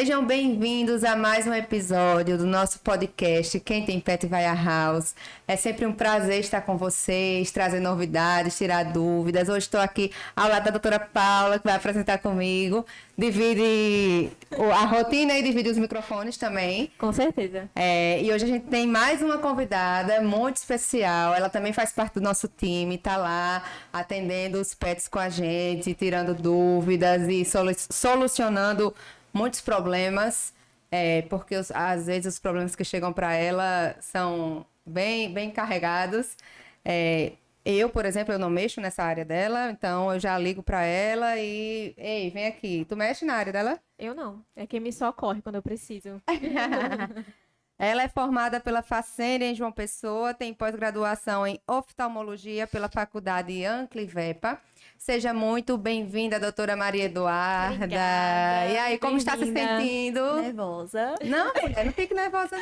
Sejam bem-vindos a mais um episódio do nosso podcast Quem Tem Pet Vai à House. É sempre um prazer estar com vocês, trazer novidades, tirar dúvidas. Hoje estou aqui ao lado da doutora Paula, que vai apresentar comigo. Divide a rotina e divide os microfones também. Com certeza. E hoje a gente tem mais uma convidada muito especial. Ela também faz parte do nosso time, está lá atendendo os pets com a gente, tirando dúvidas e solucionando muitos problemas, porque às vezes os problemas que chegam para ela são bem carregados. Eu, por exemplo, eu não mexo nessa área dela, então eu já ligo para ela e... Ei, vem aqui. Tu mexe na área dela? Eu não. É quem me socorre quando eu preciso. Ela é formada pela Facene em João Pessoa, tem pós-graduação em oftalmologia pela Faculdade Anclivepa. Seja muito bem-vinda, doutora Maria Eduarda. Obrigada. E aí, como está se sentindo? Nervosa. Não, mulher, não fique nervosa,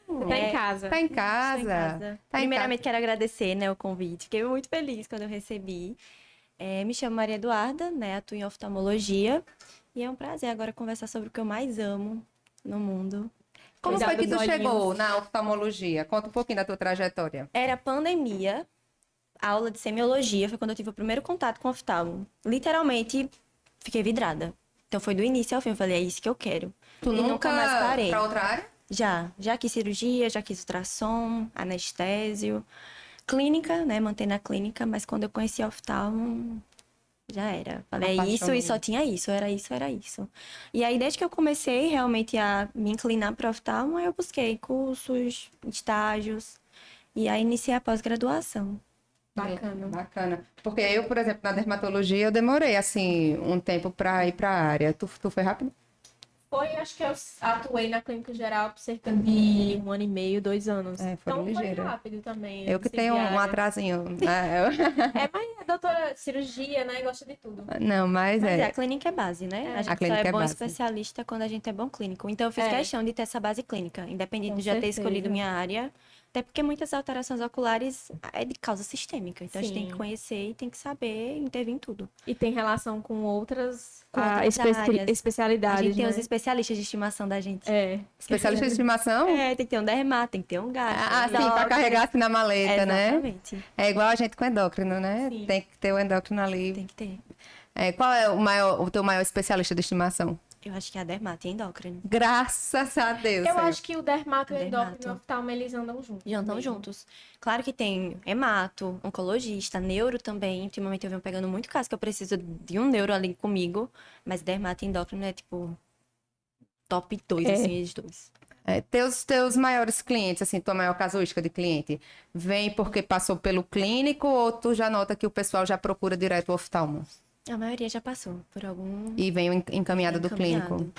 não. Tá em casa. Tá em Estou casa. em casa. Primeiramente, quero agradecer, o convite. Fiquei muito feliz quando eu recebi. Me chamo Maria Eduarda, atuo em oftalmologia. E é um prazer agora conversar sobre o que eu mais amo no mundo. Como Cuidar foi que dos tu olhinhos. chegou na oftalmologia? Conta um pouquinho da tua trajetória. Era pandemia, aula de semiologia, foi quando eu tive o primeiro contato com oftalmo. Literalmente, fiquei vidrada. Então foi do início ao fim, eu falei, é isso que eu quero. Tu E nunca mais parei. pra outra área? Já quis cirurgia, já quis ultrassom, anestésio, clínica, mantendo a clínica, mas quando eu conheci oftalmo, já era. Falei, é isso e só tinha isso, era isso, era isso. E aí, desde que eu comecei realmente a me inclinar para oftalmo, aí eu busquei cursos, estágios, e aí iniciei a pós-graduação. Bacana. Porque eu, por exemplo, na dermatologia, eu demorei, assim, um tempo pra ir pra área. Tu foi rápido? Foi, acho que eu atuei na clínica geral por cerca de 1 ano e meio, 2 anos. Foi Então ligeira. foi rápido também. Eu que tenho um atrasinho. Mas a doutora cirurgia, né? Gosta de tudo. Não, mas Mas a clínica é base, né? A gente clínica só é é bom base. especialista quando a gente é bom clínico. Então, eu fiz questão de ter essa base clínica, independente Com de já ter certeza. escolhido minha área. Até porque muitas alterações oculares é de causa sistêmica. Então, a gente tem Sim. que conhecer e tem que saber intervir em tudo. E tem relação com outras, Com outras áreas. A especialidades, gente tem né? os especialistas de estimação da gente. Especialista de estimação? Tem que ter um dermato, tem que ter um gato. Sim, pra carregar assim na maleta, né? Exatamente. É igual a gente com endócrino, né? Sim. Tem que ter o endócrino ali. Tem que ter. Qual é o teu maior especialista de estimação? Eu acho que é a dermato e endócrino. Graças a Deus. Eu Senhor. acho que o dermato e o Dermato. endócrino e o oftalmo, eles andam juntos. Já andam mesmo. juntos. Claro que tem hemato, oncologista, neuro também. Ultimamente eu venho pegando muito caso que eu preciso de um neuro ali comigo. Mas dermato e endócrino é tipo top 2, assim, eles dois. Teus maiores clientes, assim, tua maior casuística de cliente, vem porque passou pelo clínico ou tu já nota que o pessoal já procura direto o oftalmo? A maioria já passou por algum E vem encaminhado do encaminhado. clínico?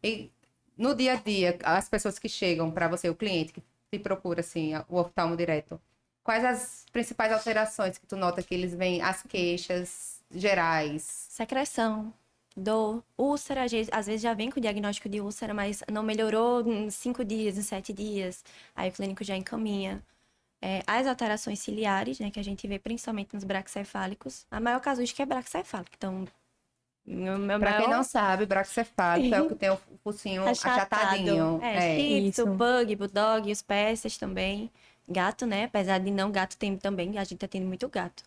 E no dia a dia, as pessoas que chegam para você, o cliente que te procura, assim, o oftalmo direto, quais as principais alterações que tu nota que eles vêm, as queixas gerais? Secreção, dor, úlcera, às vezes já vem com o diagnóstico de úlcera, mas não melhorou em 5 dias, em 7 dias. Aí o clínico já encaminha. As alterações ciliares, que a gente vê principalmente nos braquicefálicos. A maior casuística é braquicefálico. Então, Pra quem não sabe, braquicefálico é o que tem o focinho achatadinho. Shih Tzu, Isso. Pug, Bulldog, os persas também. Gato, né? Apesar de não gato tem também, a gente tá tendo muito gato.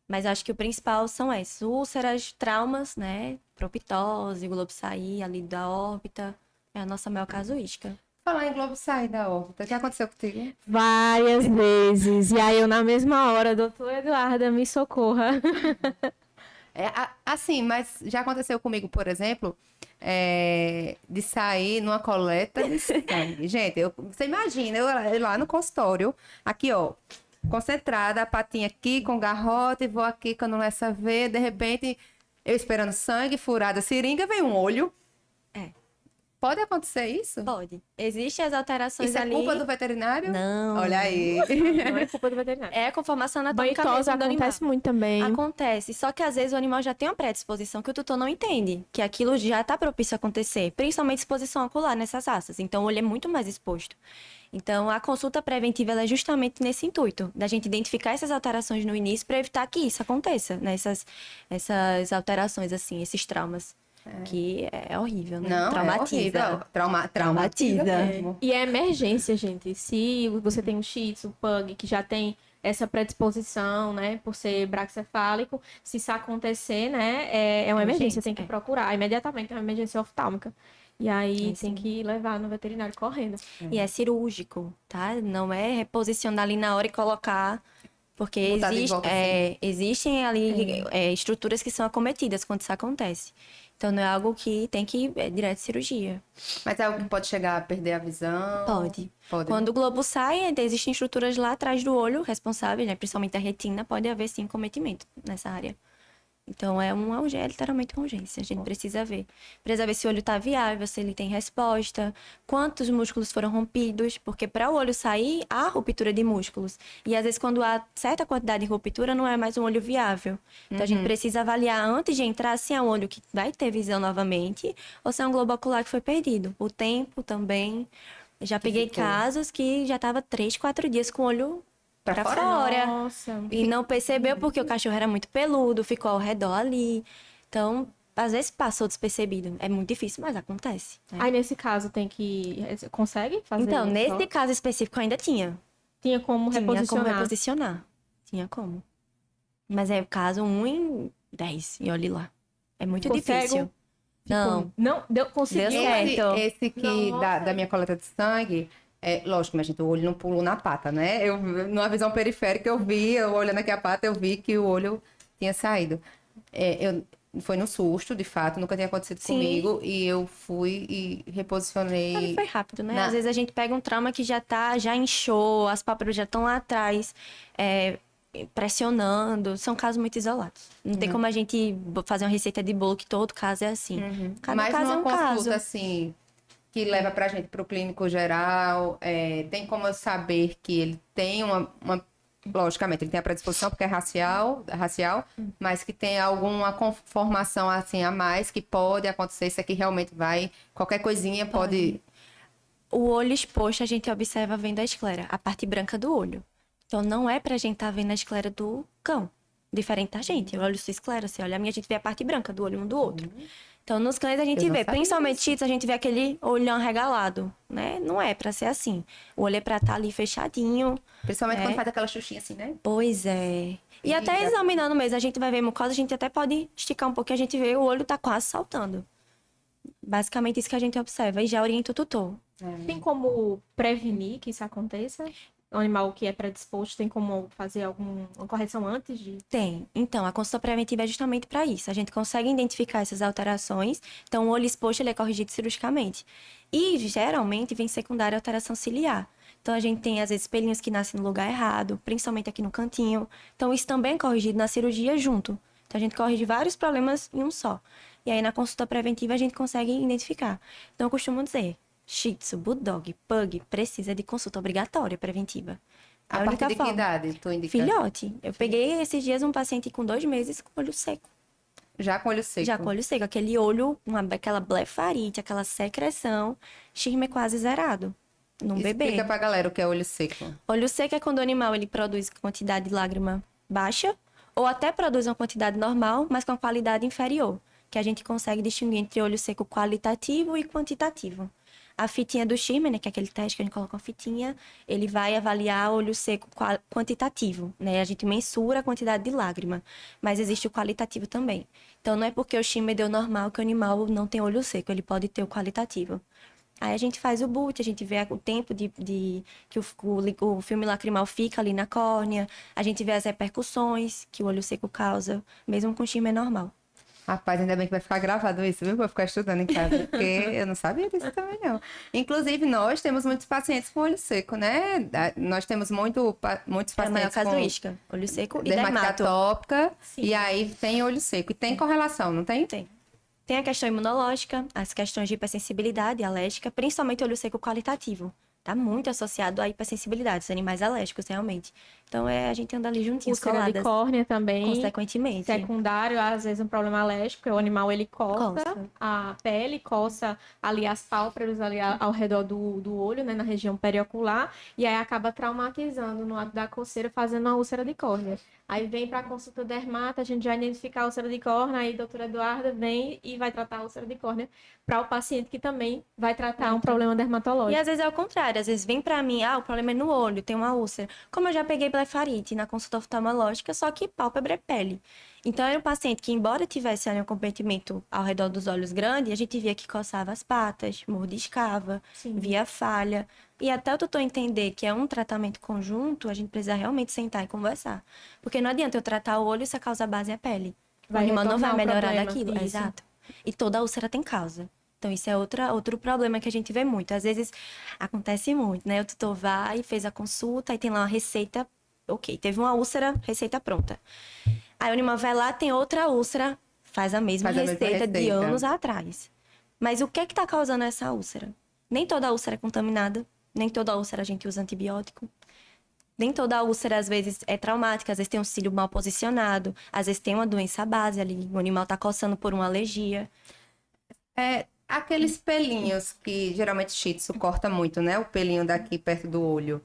Mas acho que o principal são esses. Úlceras, traumas, né? Proptose, globossaí, ali da órbita. É a nossa maior casuística. Falar em globo sair da órbita, o que aconteceu contigo? Várias vezes. E aí eu, na mesma hora, doutora Eduarda, me socorra. Assim, mas já aconteceu comigo, por exemplo, de sair numa coleta de sangue. Gente, você imagina, eu lá no consultório, aqui, ó, concentrada, a patinha aqui com garrote, vou aqui quando começa a ver, de repente, eu esperando sangue, furada, seringa, vem um olho. Pode acontecer isso? Pode. Existem as alterações Isso é ali. culpa do veterinário? Não. Olha aí. Não é culpa do veterinário. É a conformação anatômica Banhitosa mesmo do animal. acontece muito também. Acontece, só que às vezes o animal já tem uma predisposição que o tutor não entende, que aquilo já está propício a acontecer, principalmente exposição ocular nessas raças, então o olho é muito mais exposto. Então a consulta preventiva ela é justamente nesse intuito, da gente identificar essas alterações no início para evitar que isso aconteça, né? Essas alterações, assim, esses traumas. que é horrível, né? Não, Traumatiza. é horrível. Traumatiza Traumatiza. mesmo. E é emergência, gente. Se você tem um Shih Tzu, Pug, que já tem essa predisposição, né, por ser braquicefálico, se isso acontecer, né, é uma emergência, tem que procurar imediatamente, é uma emergência oftálmica. E aí tem que levar no veterinário correndo. E é cirúrgico, tá? Não é reposicionar ali na hora e colocar. Porque Botar de volta, assim. existem ali estruturas que são acometidas quando isso acontece. Então não é algo que tem que ir direto de cirurgia. Mas é algo que pode chegar a perder a visão? Pode. Pode. Quando o globo sai, existem estruturas lá atrás do olho responsáveis, né? Principalmente a retina, pode haver sim cometimento nessa área. Então é literalmente uma urgência. A gente precisa ver. Precisa ver se o olho está viável, se ele tem resposta, quantos músculos foram rompidos, porque para o olho sair, há ruptura de músculos. E às vezes, quando há certa quantidade de ruptura, não é mais um olho viável. Então a gente precisa avaliar antes de entrar se é um olho que vai ter visão novamente ou se é um globo ocular que foi perdido. O tempo também. Eu já peguei ficou. casos que já estava 3, 4 dias com o olho Pra pra fora? fora. Nossa. E não percebeu porque o cachorro era muito peludo, ficou ao redor ali. Então, às vezes passou despercebido. É muito difícil, mas acontece. Né? Aí nesse caso tem que... Consegue fazer Então, isso? nesse caso específico ainda tinha. Tinha como Tinha como reposicionar. reposicionar. Tinha como. Mas é o caso 1 em 10. E olhe lá. É muito Ficou difícil. cego? Não. Não, conseguiu. Deu certo. Esse que da Nossa. minha coleta de sangue, lógico, mas gente, o olho não pulou na pata, né? Numa visão periférica, eu olhando aqui a pata, eu vi que o olho tinha saído. Foi no susto, de fato, nunca tinha acontecido Sim. comigo, e eu fui e reposicionei. Mas foi rápido, né? Na- Às vezes a gente pega um trauma que já inchou, as pálpebras já estão lá atrás, pressionando. São casos muito isolados. Não tem como a gente fazer uma receita de bolo que todo caso é assim. Cada Mas caso é numa um consulta, caso. assim, que leva pra gente pro clínico geral, tem como eu saber que ele tem logicamente, ele tem a predisposição porque é racial, mas que tem alguma conformação, assim, a mais, que pode acontecer, isso aqui realmente vai, qualquer coisinha pode... O olho exposto, a gente observa vendo a esclera, a parte branca do olho. Então, não é pra gente estar vendo a esclera do cão. Diferente da gente. Eu olho sua esclera, você olha a minha, a gente vê a parte branca do olho um do outro. Então, nos cães a gente Eu não vê, sabia principalmente Shih Tzus, a gente vê aquele olhão arregalado, né? Não é pra ser assim. O olho é pra estar ali fechadinho. Principalmente quando faz aquela xuxinha assim, né? Pois é. E Ih, até já- examinando mesmo, a gente vai ver mucosa, a gente até pode esticar um pouquinho, a gente vê o olho tá quase saltando. Basicamente isso que a gente observa. E já orienta o tutor. Tem como prevenir que isso aconteça? O animal que é predisposto tem como fazer alguma correção antes de... Tem. Então, a consulta preventiva é justamente para isso. A gente consegue identificar essas alterações. Então, o olho exposto ele é corrigido cirurgicamente. E, geralmente, vem secundária a alteração ciliar. Então, a gente tem, às vezes, pelinhos que nascem no lugar errado, principalmente aqui no cantinho. Então, isso também é corrigido na cirurgia junto. Então, a gente corrige vários problemas em um só. E aí, na consulta preventiva, a gente consegue identificar. Então, eu costumo dizer, Shih Tzu, Bulldog, Pug, precisa de consulta obrigatória preventiva. É A única partir de que forma. idade tu indica? Filhote. Eu peguei esses dias um paciente com 2 meses com olho seco. Já com olho seco. Já com olho seco. Aquele olho, aquela blefarite, aquela secreção, Schirmer quase zerado. Num bebê. Explica pra galera o que é olho seco. Olho seco é quando o animal ele produz quantidade de lágrima baixa ou até produz uma quantidade normal, mas com qualidade inferior. Que a gente consegue distinguir entre olho seco qualitativo e quantitativo. A fitinha do Schirmer, né, que é aquele teste que a gente coloca uma fitinha, ele vai avaliar olho seco quantitativo, né? A gente mensura a quantidade de lágrima, mas existe o qualitativo também. Então, não é porque o Schirmer deu normal que o animal não tem olho seco, ele pode ter o qualitativo. Aí a gente faz o boot, a gente vê o tempo que o filme lacrimal fica ali na córnea, a gente vê as repercussões que o olho seco causa, mesmo com o Schirmer normal. Rapaz, ainda bem que vai ficar gravado isso, viu? Vou ficar estudando em casa, porque eu não sabia disso também, não. Inclusive, nós temos muitos pacientes com olho seco, né? Nós temos muitos É a maior pacientes com casuística, olho seco e dermatite dermato. atópica, Sim. e aí tem olho seco. E tem correlação, não tem? Tem. Tem a questão imunológica, as questões de hipersensibilidade alérgica, principalmente olho seco qualitativo. Está muito associado à hipersensibilidade, os animais alérgicos, realmente. Então, a gente anda ali juntinhos, Úlcera de coladas, córnea também. consequentemente. Secundário, às vezes um problema alérgico, porque o animal ele coça Coça. a pele, coça ali as pálpebras ali ao redor do olho, né, na região periocular, e aí acaba traumatizando no ato da coceira, fazendo uma úlcera de córnea. Aí vem para a consulta dermata, a gente já identifica a úlcera de córnea, aí a doutora Eduarda vem e vai tratar a úlcera de córnea para o paciente que também vai tratar um problema E dermatológico. às vezes é o contrário, às vezes vem pra mim, o problema é no olho, tem uma úlcera. Como eu já peguei blefarite na consulta oftalmológica, só que pálpebra é pele. Então era um paciente que, embora tivesse ali um comprometimento ao redor dos olhos grande, a gente via que coçava as patas, mordiscava, Sim. via falha. E até o tutor entender que é um tratamento conjunto, a gente precisa realmente sentar e conversar. Porque não adianta eu tratar o olho se a causa base é a pele. O Vai animal não vai retornar o melhorar problema, daquilo. isso. Exato. E toda úlcera tem causa. Então, isso é outro problema que a gente vê muito. Às vezes, acontece muito, né? O tutor vai, fez a consulta, e tem lá uma receita. Ok, teve uma úlcera, receita pronta. Aí o animal vai lá, tem outra úlcera, faz a mesma Faz a mesma receita de receita. anos atrás. Mas o que é que tá causando essa úlcera? Nem toda úlcera é contaminada, nem toda úlcera a gente usa antibiótico. Nem toda úlcera, às vezes, é traumática, às vezes tem um cílio mal posicionado, às vezes tem uma doença base ali, o animal tá coçando por uma alergia. Aqueles pelinhos que geralmente Shih Tzu corta muito, né? O pelinho daqui perto do olho.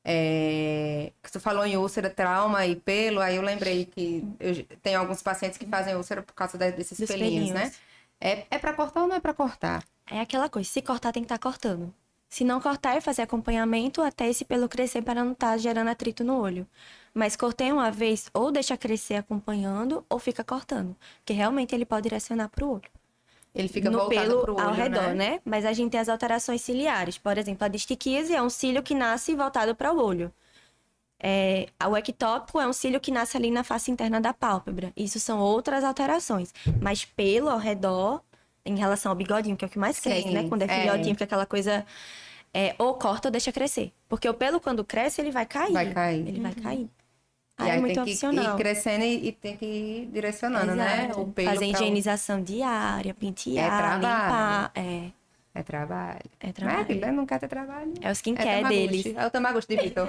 Que tu falou em úlcera, trauma e pelo, aí eu lembrei que tem alguns pacientes que fazem úlcera por causa desses Dos pelinhos, pelinhos. né? É pra cortar ou não é pra cortar? É aquela coisa, se cortar tem que estar cortando. Se não cortar, é fazer acompanhamento até esse pelo crescer para não estar gerando atrito no olho. Mas cortei uma vez, ou deixa crescer acompanhando, ou fica cortando. Porque realmente ele pode direcionar para o olho. Ele fica No voltado pelo pro olho, ao redor, né? né? Mas a gente tem as alterações ciliares. Por exemplo, a distiquise é um cílio que nasce voltado para o olho. O ectópico é um cílio que nasce ali na face interna da pálpebra. Isso são outras alterações. Mas pelo ao redor, em relação ao bigodinho, que é o que mais cresce, Sim, né? Quando é filhotinho, fica aquela coisa... ou corta ou deixa crescer. Porque o pelo, quando cresce, ele vai cair. Vai cair. Ele vai cair. E Aí é aí muito tem que opcional. ir crescendo e tem que ir direcionando, né? Exato. O pelo Fazer pra higienização diária, pentear, trabalho. limpar. É trabalho. É Mas trabalho. ele não quer ter trabalho. É o skincare Tamaguchi. deles. É o Tamaguchi de Vitor.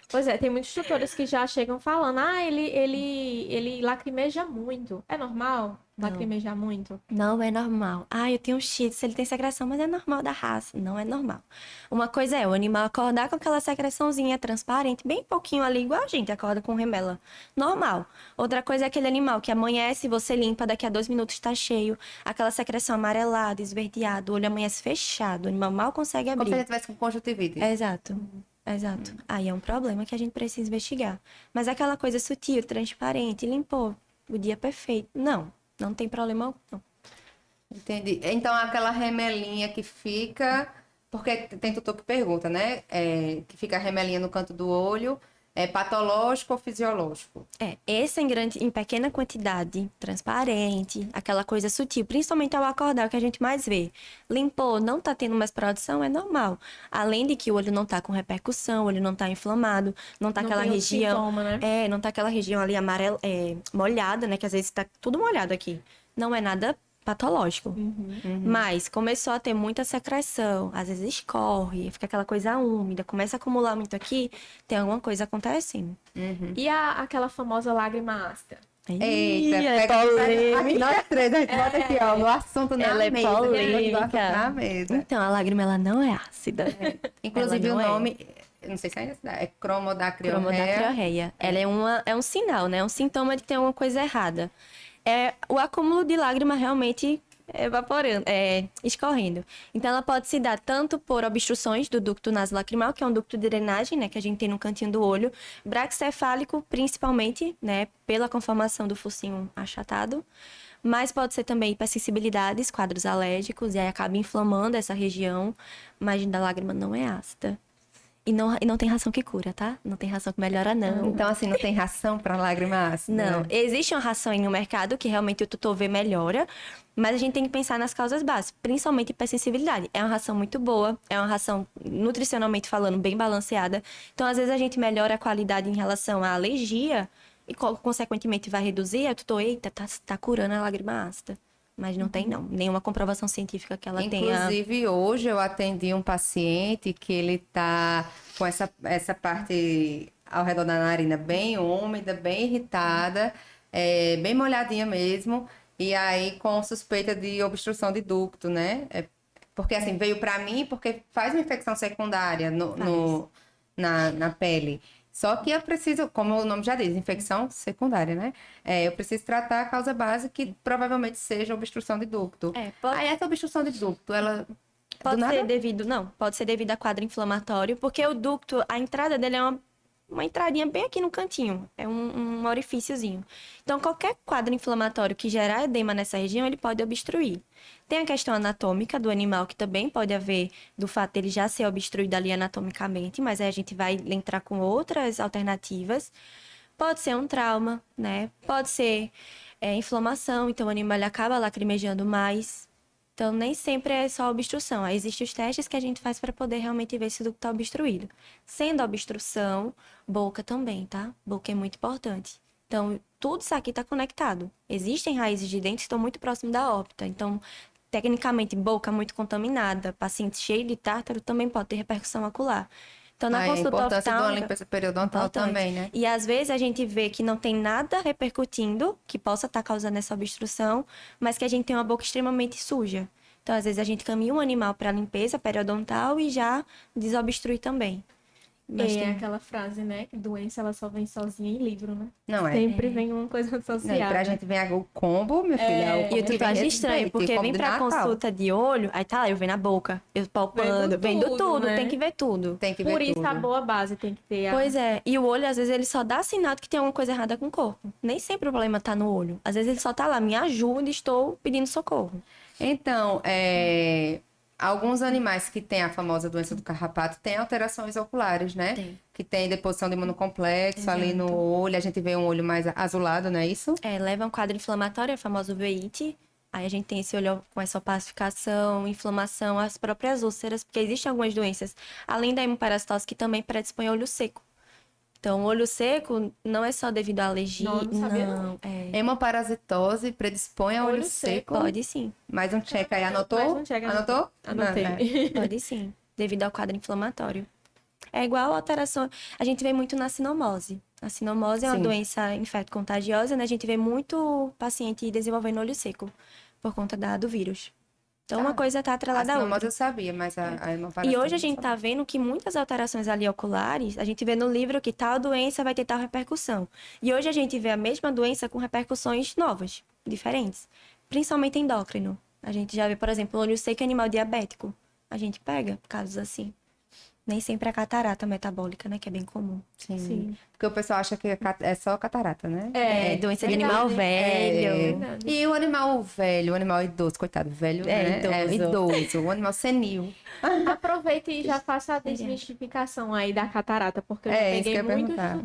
Pois é, tem muitos tutores que já chegam falando, ele lacrimeja muito. É normal lacrimejar muito? Não é normal. Eu tenho um Shih Tzu, ele tem secreção, mas é normal da raça. Não é normal. Uma coisa é o animal acordar com aquela secreçãozinha transparente, bem pouquinho ali, igual a gente acorda com remela. Normal. Outra coisa é aquele animal que amanhece, você limpa, daqui a 2 minutos está cheio. Aquela secreção amarelada, esverdeada, o olho amanhece fechado, o animal mal consegue Como se abrir. ele tivesse com conjuntivite. Exato. Exato. Aí é um problema que a gente precisa investigar. Mas aquela coisa sutil, transparente, limpou, o dia perfeito. Não tem problema algum. Entendi. Então, aquela remelinha que fica... Porque tem tutor que pergunta, né? Que fica a remelinha no canto do olho. É patológico ou fisiológico? Esse em pequena quantidade, transparente, aquela coisa sutil, principalmente ao acordar, que a gente mais vê. Limpou, não tá tendo mais produção, é normal. Além de que o olho não tá com repercussão, o olho não tá inflamado, não tá Não aquela tem outro região... sintoma, né? Não tá aquela região ali amarela, molhada, né? Que às vezes tá tudo molhado aqui. Não é nada patológico. Mas começou a ter muita secreção, às vezes escorre, fica aquela coisa úmida, começa a acumular muito aqui, tem alguma coisa acontecendo. E aquela famosa lágrima ácida? Eita, é pega polêmica. nós três, a gente bota aqui, ó, no assunto na Ela é mesa. polêmica. No assunto na mesa. Então, a lágrima, ela não é ácida. Inclusive, Ela o não nome, eu não sei se ainda se dá, é cromodacriorreia. Cromodacriorreia. Ela é um sinal, né? É um sintoma de que tem alguma coisa errada. O acúmulo de lágrima realmente evaporando, escorrendo. Então, ela pode se dar tanto por obstruções do ducto nasolacrimal, que é um ducto de drenagem, né? Que a gente tem no cantinho do olho. Braquicefálico, principalmente, né? Pela conformação do focinho achatado. Mas pode ser também hipersensibilidades, quadros alérgicos, e aí acaba inflamando essa região. Mas da lágrima não é ácida. E não tem ração que cura, tá? Não tem ração que melhora, não. Então, assim, não tem ração para lágrima ácida? Não, né? existe uma ração aí no mercado que realmente o tutor vê melhora, mas a gente tem que pensar nas causas básicas, principalmente hipersensibilidade. É uma ração muito boa, é uma ração, nutricionalmente falando, bem balanceada. Então, às vezes, a gente melhora a qualidade em relação à alergia e, consequentemente, vai reduzir. Aí o tutor, eita, tá curando a lágrima ácida. Mas não tem, não. Nenhuma comprovação científica que ela tenha. Inclusive, hoje eu atendi um paciente que ele tá com essa parte ao redor da narina bem úmida, bem irritada, bem molhadinha mesmo, e aí com suspeita de obstrução de ducto, né? Porque assim, veio para mim porque faz uma infecção secundária na pele. Só que eu preciso, como o nome já diz, infecção secundária, né? Eu preciso tratar a causa base, que provavelmente seja obstrução de ducto. Aí essa obstrução de ducto, ela... Pode ser devido, não, pode ser devido a quadro inflamatório, porque o ducto, a entrada dele é uma entradinha bem aqui no cantinho, é um orifíciozinho. Então, qualquer quadro inflamatório que gerar edema nessa região, ele pode obstruir. Tem a questão anatômica do animal, que também pode haver do fato dele já ser obstruído ali anatomicamente, mas aí a gente vai entrar com outras alternativas. Pode ser um trauma, né? Pode ser inflamação, então o animal ele acaba lacrimejando mais. Então, nem sempre é só obstrução. Aí existem os testes que a gente faz para poder realmente ver se o ducto está obstruído. Sendo obstrução, boca também, tá? Boca é muito importante. Então, tudo isso aqui está conectado. Existem raízes de dente que estão muito próximas da órbita. Então, tecnicamente, boca muito contaminada, paciente cheio de tártaro também pode ter repercussão ocular. Então, na consulta oftálmica... A importância de uma oftálmica, limpeza periodontal também, né? E às vezes a gente vê que não tem nada repercutindo, que possa estar causando essa obstrução, mas que a gente tem uma boca extremamente suja. Então, às vezes a gente caminha um animal para limpeza periodontal e já desobstrui também. Mas É aquela frase, né? Que doença, ela só vem sozinha em livro, né? Não é? Sempre vem uma coisa Não, associada. e pra gente vem o combo, meu filho. E tu acha estranho, porque vem pra consulta de olho, aí tá lá, eu venho na boca, eu palpando, vendo tudo, né? tem que ver tudo. Tem que ver Por isso tudo. a boa base tem que ter. Pois é, e o olho, às vezes, ele só dá sinal de que tem alguma coisa errada com o corpo. Nem sempre o problema tá no olho. Às vezes ele só tá lá, me ajuda, estou pedindo socorro. Então, alguns animais que têm a famosa doença do carrapato têm alterações oculares, né? Tem. Que tem deposição de imunocomplexo ali no olho. A gente vê um olho mais azulado, não é isso? Leva um quadro inflamatório, a famosa uveíte. Aí a gente tem esse olho com essa opacificação, inflamação, as próprias úlceras, porque existem algumas doenças, além da hemoparasitose, que também predispõe ao olho seco. Então, o olho seco não é só devido à alergia. Não sabia, não. Hemoparasitose predispõe a olho seco. Pode sim, Mais um check aí, anotou? Mais um check, Anotou? Anotei. Não, pode sim, devido ao quadro inflamatório. É igual a alteração, a gente vê muito na sinomose. A sinomose é uma Sim. doença infecto-contagiosa, né? A gente vê muito paciente desenvolvendo olho seco por conta do vírus. Então, uma coisa está A atrelada à sinomose outra. eu sabia, mas a hemoparasitose E hoje a eu gente não tá vendo que muitas alterações ali oculares, a gente vê no livro que tal doença vai ter tal repercussão. E hoje a gente vê a mesma doença com repercussões novas, diferentes. Principalmente endócrino. A gente já vê, por exemplo, olho seco em animal diabético. A gente pega casos assim. Nem sempre é catarata metabólica, né? Que é bem comum. Sim. Sim. Porque o pessoal acha que é só catarata, né? É, doença de animal velho. Verdade. E o animal velho, o animal idoso, coitado, velho, né? Idoso, o animal senil. Aproveita e já faça a desmistificação aí da catarata, porque eu já Isso que eu peguei ia muitos perguntar.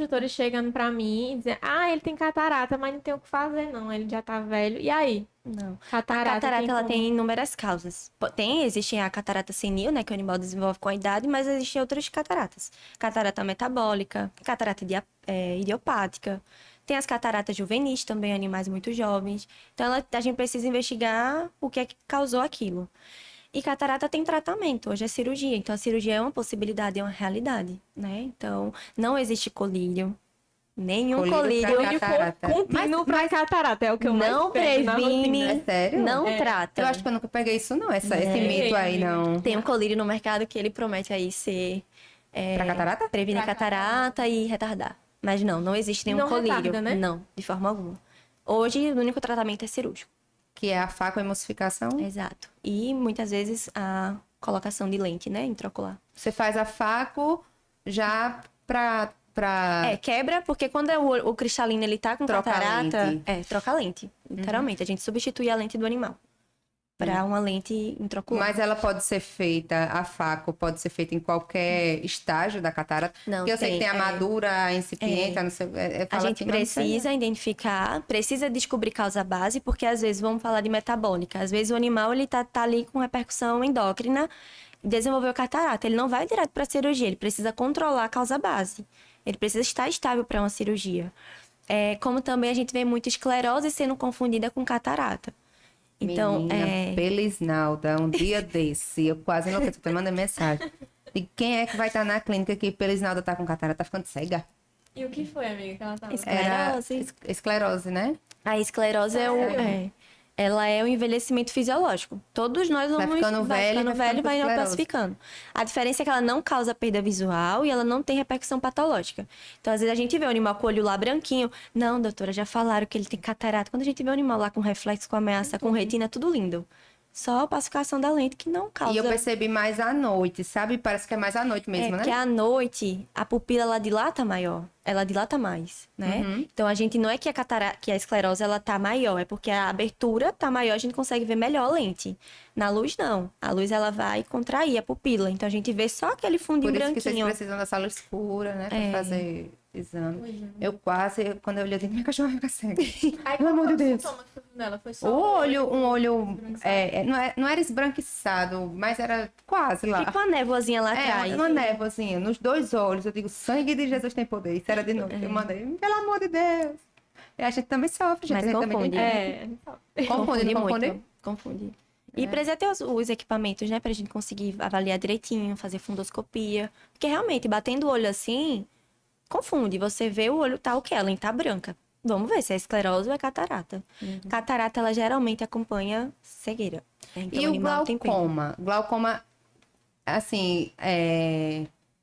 tutores chegando pra mim e dizendo, ele tem catarata, mas não tem o que fazer não, ele já tá velho. E aí? Não. Catarata, A catarata, ela como- tem inúmeras causas. Existe a catarata senil, né? Que o animal desenvolve com a idade, mas existem outras cataratas. Catarata metabólica, catarata idiopática. Tem as cataratas juvenis também, animais muito jovens. Então, a gente precisa investigar o que é que causou aquilo. E catarata tem tratamento, hoje é cirurgia. Então, a cirurgia é uma possibilidade, é uma realidade, né? Então, não existe colírio. Nenhum colírio pra catarata. Contínuo pra catarata, é o que eu mais não pego na previne, rotina. É sério? não trata. Eu acho que eu nunca peguei isso, não. Esse É. mito aí, não. Tem um colírio no mercado que ele promete aí ser... Pra catarata? Prevenir catarata e retardar. Mas não existe nenhum Não colírio. retarda, né? Não, de forma alguma. Hoje, o único tratamento é cirúrgico. Que é a facoemulsificação. Exato. E, muitas vezes, a colocação de lente, né, intraocular. Você faz a faco já pra... Quebra, porque quando o cristalino ele tá com Troca a catarata... lente. Troca a lente, literalmente. A gente substitui a lente do animal para uma lente intraocular. Mas ela pode ser feita, a faco pode ser feita em qualquer estágio da catarata? Não, Porque eu sei que tem a madura, a incipiente, a não sei... A gente precisa identificar, precisa descobrir causa base, porque às vezes vamos falar de metabólica. Às vezes o animal ele tá ali com repercussão endócrina, desenvolveu catarata. Ele não vai direto para cirurgia, ele precisa controlar a causa base. Ele precisa estar estável para uma cirurgia. como também a gente vê muito esclerose sendo confundida com catarata. Então, Menina, Pelisnalda, um dia desse, eu quase enlouqueci, eu tô mandando mensagem. E quem é que vai estar na clínica que Pelisnalda tá com catarata, tá ficando cega? E o que foi, amiga, que ela tava? Esclerose. Esclerose, né? A esclerose ela é o envelhecimento fisiológico. Todos nós Vai vamos ficando velho e vai ficando com vai esclerose. opacificando. A diferença é que ela não causa perda visual e ela não tem repercussão patológica. Então, às vezes, a gente vê o animal com o olho lá branquinho. Não, doutora, já falaram que ele tem catarata. Quando a gente vê o animal lá com reflexo, com ameaça, com retina, tudo lindo. Só a opacificação da lente que não causa. E eu percebi mais à noite, sabe? Parece que é mais à noite mesmo, né? Porque à noite, a pupila, ela dilata maior. Ela dilata mais, né? Então, a gente não é que que a esclerose, ela tá maior. É porque a abertura tá maior, a gente consegue ver melhor a lente. Na luz, não. A luz, ela vai contrair a pupila. Então, a gente vê só aquele fundinho Por isso que branquinho. vocês precisam da sala escura, né? Pra fazer exame. Eu quase, quando eu olhei, eu disse, minha cachorra vai ficar cega. Aí, Pelo amor de Deus. Toma nela, foi só O olho, um olho, não era esbranquiçado, mas era quase lá. Fica uma névoazinha lá atrás. Uma névoazinha, nos dois olhos. Eu digo, sangue de Jesus tem poder. Isso era de noite. Eu mandei, pelo amor de Deus. E a gente também sofre, gente. Mas A gente também confunde. tem- Confunde, não confunde? muito. Confunde. E precisa ter os equipamentos, né? Pra gente conseguir avaliar direitinho, fazer fundoscopia. Porque realmente, batendo o olho assim, confunde. Você vê o olho tá o quê? A lente tá branca. Vamos ver se é esclerose ou é catarata. Catarata, ela geralmente acompanha cegueira. Então, E o animal tem pena. glaucoma? Glaucoma, assim,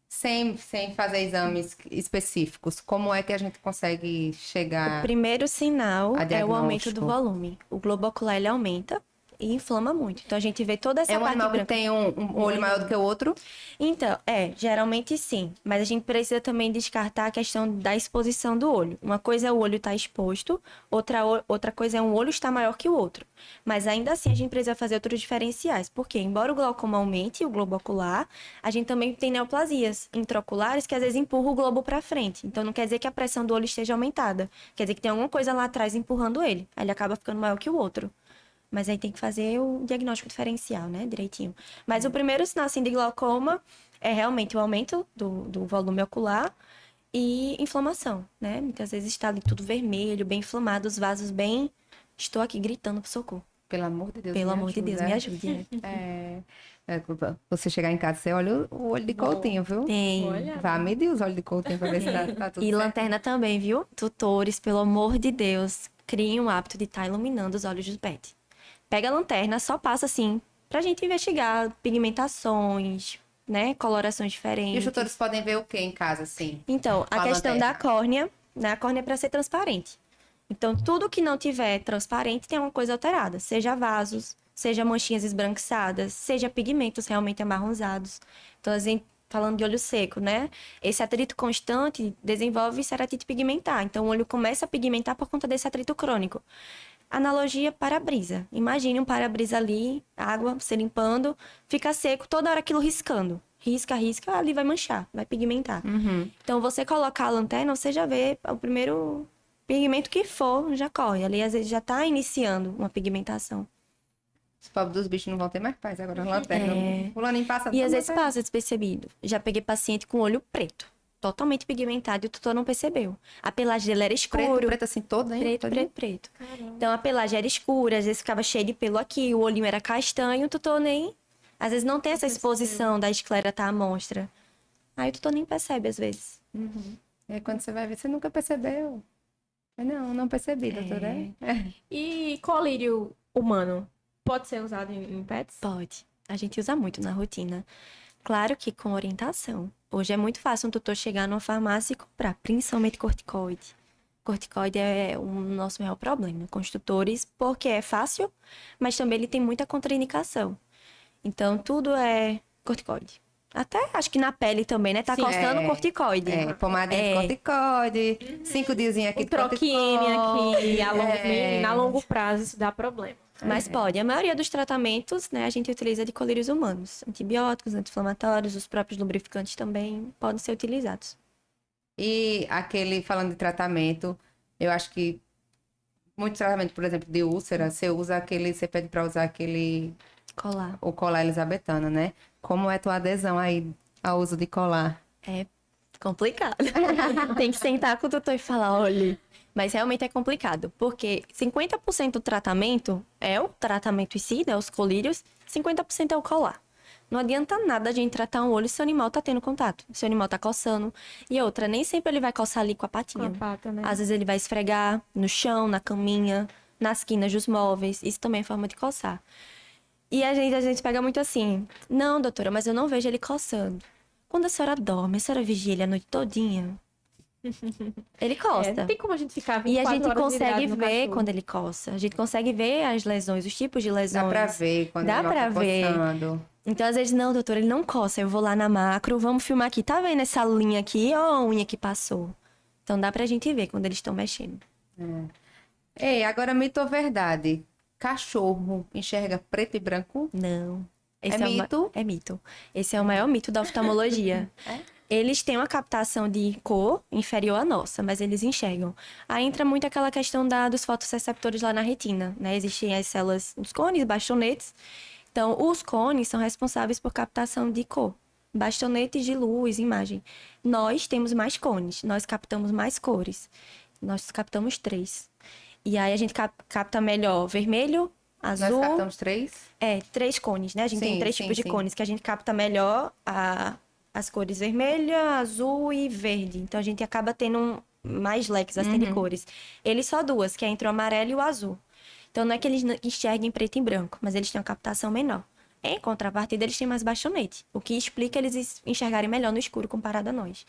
sem fazer exames específicos, como é que a gente consegue chegar? O primeiro sinal A é o aumento do diagnóstico. volume. O globo ocular, ele aumenta e inflama muito. Então, a gente vê toda essa É um parte animal que branca. tem um olho maior do que o outro? Então, geralmente sim. Mas a gente precisa também descartar a questão da exposição do olho. Uma coisa é o olho estar exposto, outra coisa é um olho estar maior que o outro. Mas ainda assim a gente precisa fazer outros diferenciais. Porque, embora o glaucoma aumente, o globo ocular, a gente também tem neoplasias intraoculares que às vezes empurram o globo para frente. Então não quer dizer que a pressão do olho esteja aumentada. Quer dizer que tem alguma coisa lá atrás empurrando ele. Aí ele acaba ficando maior que o outro. Mas aí tem que fazer o diagnóstico diferencial, né? Direitinho. Mas o primeiro sinal, assim, de glaucoma é realmente o aumento do volume ocular e inflamação, né? Muitas vezes está ali tudo vermelho, bem inflamado, os vasos bem... Estou aqui gritando pro socorro. Pelo amor de Deus, Pelo me amor de Deus, ajuda. me ajude, né? Você chegar em casa, você olha o olho de Coutinho, viu? Tem. Olha. Vá medir os olhos de Coutinho pra ver se tá tudo E certo. lanterna também, viu? Tutores, pelo amor de Deus, criem o hábito de estar iluminando os olhos dos pets. Pega a lanterna, só passa assim, pra gente investigar pigmentações, né? Colorações diferentes. E os tutores podem ver o que em casa, assim? Então, Com a a questão lanterna. da córnea, né? A córnea é para ser transparente. Então, tudo que não tiver transparente tem uma coisa alterada. Seja vasos, seja manchinhas esbranquiçadas, seja pigmentos realmente amarronzados. Então, a gente, falando de olho seco, né? Esse atrito constante desenvolve ceratite pigmentar. Então, o olho começa a pigmentar por conta desse atrito crônico. Analogia para-brisa. Imagine um para-brisa ali, água, você limpando, fica seco, toda hora aquilo riscando. Risca, ali vai manchar, vai pigmentar. Então, você colocar a lanterna, você já vê o primeiro pigmento que for, já corre. Ali, às vezes, já tá iniciando uma pigmentação. Os pobres dos bichos não vão ter mais paz agora na lanterna. Fulaninho passa... E às vezes lanterna. passa despercebido. Já peguei paciente com olho preto, totalmente pigmentado, e o tutor não percebeu. A pelagem dele era escura. Preto assim todo, hein? Preto. Então, a pelagem era escura, às vezes ficava cheio de pelo aqui, o olhinho era castanho, o tutor nem... Às vezes não tem essa exposição da esclera tá à mostra. Aí o tutor nem percebe, às vezes. E aí, quando você vai ver, você nunca percebeu. Não percebi, doutora. E colírio humano pode ser usado em pets? Pode. A gente usa muito na rotina. Claro que com orientação. Hoje é muito fácil um tutor chegar numa farmácia e comprar, principalmente corticoide. Corticoide é o nosso maior problema com os tutores, porque é fácil, mas também ele tem muita contraindicação. Então, tudo é corticoide. Até acho que na pele também, né? Tá Sim, costando corticoide. Pomadinha de corticoide, 5 diazinhos aqui O de troquinho aqui, É. a longo prazo, isso dá problema. Mas pode. A maioria dos tratamentos, né, a gente utiliza de colírios humanos. Antibióticos, anti-inflamatórios, os próprios lubrificantes também podem ser utilizados. E aquele, falando de tratamento, eu acho que muito tratamento, por exemplo, de úlcera, você pede pra usar o colar elisabetano, né? Como é tua adesão aí ao uso de colar? Complicado. Tem que sentar com o doutor e falar, olha. Mas realmente é complicado, porque 50% do tratamento é o tratamento em si, né, os colírios, 50% é o colar. Não adianta nada a gente tratar um olho se o animal tá tendo contato, se o animal tá coçando. E outra, nem sempre ele vai coçar ali com a Com patinha. a pata, né? Às vezes ele vai esfregar no chão, na caminha, nas quinas dos móveis. Isso também é forma de coçar. E a gente pega muito assim, não, doutora, mas eu não vejo ele coçando. Quando a senhora dorme, a senhora vigia ele a noite todinha. Ele coça. Não tem como a gente ficar E a 24 gente horas consegue virado no ver cachorro. quando ele coça. A gente consegue ver as lesões, os tipos de lesões. Dá pra ver quando Dá o animal pra tá ver. coçando. Então, às vezes, não, doutor, ele não coça. Eu vou lá na macro, vamos filmar aqui. Tá vendo essa linha aqui? Ó, a unha que passou. Então, dá pra gente ver quando eles estão mexendo. Ei, agora mito ou verdade? Cachorro enxerga preto e branco? Não. É o ma- mito? É mito. Esse é o maior mito da oftalmologia. Eles têm uma captação de cor inferior à nossa, mas eles enxergam. Aí entra muito aquela questão dos fotoreceptores lá na retina, né? Existem as células, os cones, bastonetes. Então, os cones são responsáveis por captação de cor. Bastonetes de luz, imagem. Nós temos mais cones, nós captamos mais cores. Nós captamos 3. E aí a gente capta melhor vermelho, Nós azul. captamos 3? 3 cones, né? A gente tem Sim, 3 sim, tipos de sim. cones, que a gente capta melhor as cores vermelha, azul e verde. Então a gente acaba tendo mais leques assim de cores. Eles só 2, que é entre o amarelo e o azul. Então não é que eles enxerguem preto e branco, mas eles têm uma captação menor. Em contrapartida, eles têm mais baixonete, o que explica eles enxergarem melhor no escuro comparado a nós.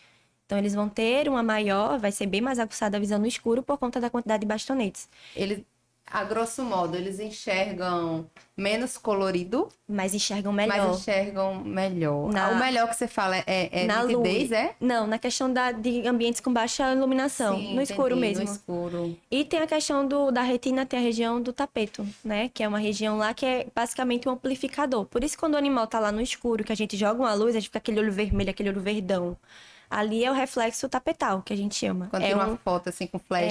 Então eles vão ter uma maior, vai ser bem mais aguçada a visão no escuro por conta da quantidade de bastonetes. Eles, a grosso modo, eles enxergam menos colorido, Mas enxergam melhor. mas enxergam melhor. Na- O melhor que você fala é Na nitidez, luz. é? Não, na questão de ambientes com baixa iluminação, Sim, no escuro entendi, mesmo. no escuro. E tem a questão da retina, tem a região do tapeto, né? Que é uma região lá que é basicamente um amplificador. Por isso, quando o animal tá lá no escuro, que a gente joga uma luz, a gente fica aquele olho vermelho, aquele olho verdão. Ali é o reflexo tapetal, que a gente chama. Quando é tira uma foto assim com flash.